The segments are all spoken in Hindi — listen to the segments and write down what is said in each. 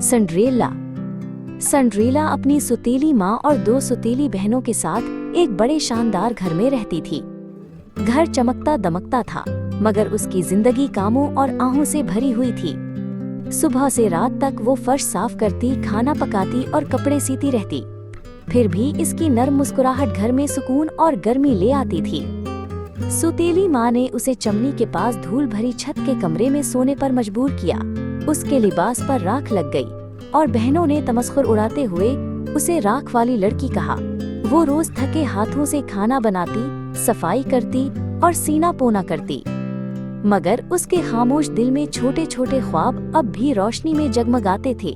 सिंड्रेला। सिंड्रेला अपनी सुतीली माँ और 2 सुतीली बहनों के साथ एक बड़े शानदार घर में रहती थी। घर चमकता दमकता था, मगर उसकी जिंदगी कामों और आहों से भरी हुई थी। सुबह से रात तक वो फर्श साफ करती, खाना पकाती और कपड़े सीती रहती। फिर भी इसकी नर्म मुस्कुराहट घर में सुकून और गर्मी ले आती थी। सुतीली माँ ने उसे चमनी के पास धूल भरी छत के कमरे में सोने पर मजबूर किया। उसके लिबास पर राख लग गई और बहनों ने तमस्खुर उड़ाते हुए उसे राख वाली लड़की कहा। वो रोज थके हाथों से खाना बनाती, सफाई करती और सीना पोना करती, मगर उसके खामोश दिल में छोटे छोटे ख्वाब अब भी रोशनी में जगमगाते थे।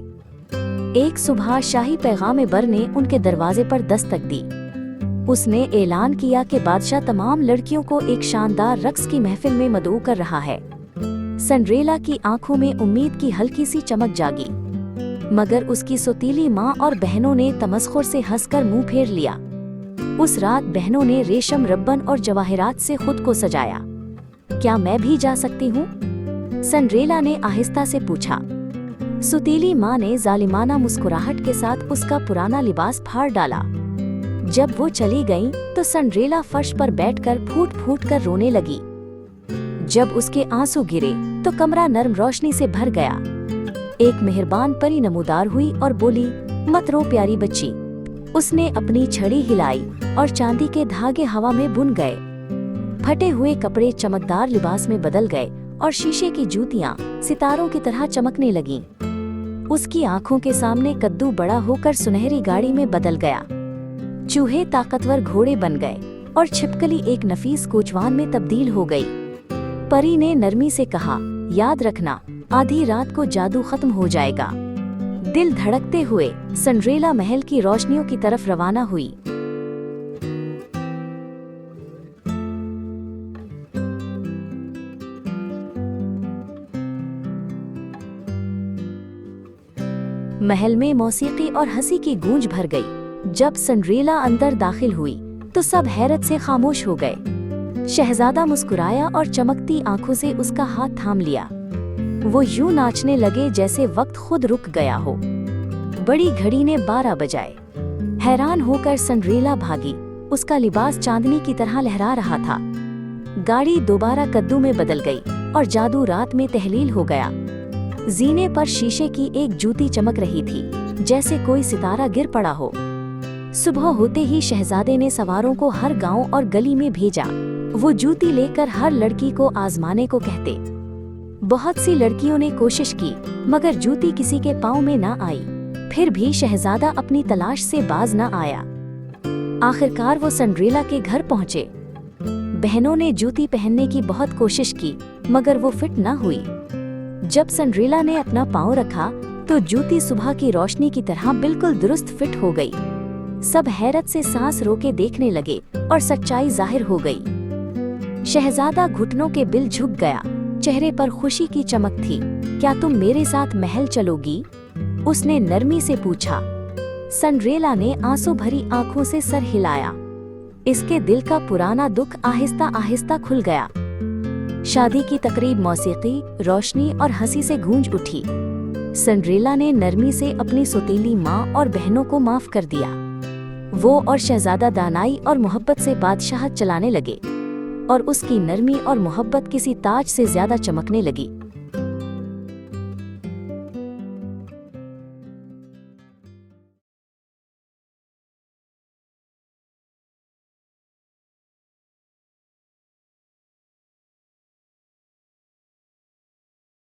एक सुबह शाही पैगाम-ए-बर ने उनके दरवाजे पर दस्तक दी। उसने ऐलान किया कि बादशाह तमाम लड़कियों को एक शानदार रक्स की महफिल में मदऊ कर रहा है। सिंड्रेला की आंखों में उम्मीद की हल्की सी चमक जागी, मगर उसकी सुतीली माँ और बहनों ने तमस्खुर से हंसकर मुंह फेर लिया। उस रात बहनों ने रेशम, रब्बन और जवाहरात से खुद को सजाया। क्या मैं भी जा सकती हूँ? सिंड्रेला ने आहिस्ता से पूछा। सुतीली माँ ने जालिमाना मुस्कुराहट के साथ उसका पुराना लिबास फाड़ डाला। जब वो चली गई तो सिंड्रेला फर्श पर बैठकर फूट फूट कर रोने लगी। जब उसके आंसू गिरे तो कमरा नर्म रोशनी से भर गया। एक मेहरबान परी नमूदार हुई और बोली, मत रो प्यारी बच्ची। उसने अपनी छड़ी हिलाई और चांदी के धागे हवा में बुन गए। फटे हुए कपड़े चमकदार लिबास में बदल गए और शीशे की जूतियां सितारों की तरह चमकने लगीं। उसकी आंखों के सामने कद्दू बड़ा होकर सुनहरी गाड़ी में बदल गया। चूहे ताकतवर घोड़े बन गए और छिपकली एक नफीस कोचवान में तब्दील हो गई। परी ने नरमी से कहा, याद रखना, आधी रात को जादू खत्म हो जाएगा। दिल धड़कते हुए सिंड्रेला महल की रोशनियों की तरफ रवाना हुई। महल में मौसीकी और हंसी की गूंज भर गई। जब सिंड्रेला अंदर दाखिल हुई तो सब हैरत से खामोश हो गए। शहजादा मुस्कुराया और चमकती आंखों से उसका हाथ थाम लिया। वो यूं नाचने लगे जैसे वक्त खुद रुक गया हो। बड़ी घड़ी ने 12 बजाए। हैरान होकर सिंड्रेला भागी। उसका लिबास चांदनी की तरह लहरा रहा था। गाड़ी दोबारा कद्दू में बदल गई और जादू रात में तहलील हो गया। जीने पर शीशे की एक जूती चमक रही थी, जैसे कोई सितारा गिर पड़ा हो। सुबह होते ही शहजादे ने सवारों को हर गांव और गली में भेजा। वो जूती लेकर हर लड़की को आजमाने को कहते। बहुत सी लड़कियों ने कोशिश की, मगर जूती किसी के पाँव में न आई। फिर भी शहजादा अपनी तलाश से बाज न आया। आखिरकार वो सिंड्रेला के घर पहुँचे। बहनों ने जूती पहनने की बहुत कोशिश की, मगर वो फिट न हुई। जब सिंड्रेला ने अपना पाँव रखा तो जूती सुबह की रोशनी की तरह बिल्कुल दुरुस्त फिट हो गई। सब हैरत से सांस रोके देखने लगे और सच्चाई जाहिर हो गई। शहजादा घुटनों के बिल झुक गया। चेहरे पर खुशी की चमक थी। क्या तुम मेरे साथ महल चलोगी? उसने नरमी से पूछा। सिंड्रेला ने आंसू भरी आंखों से सर हिलाया। इसके दिल का पुराना दुख आहिस्ता आहिस्ता खुल गया। शादी की तकरीब मौसीकी, रोशनी और हंसी से गूंज उठी। सिंड्रेला ने नरमी से अपनी सुतीली माँ और बहनों को माफ कर दिया। वो और शहजादा दानाई और मोहब्बत से बादशाहत चलाने लगे और उसकी नरमी और मोहब्बत किसी ताज से ज्यादा चमकने लगी।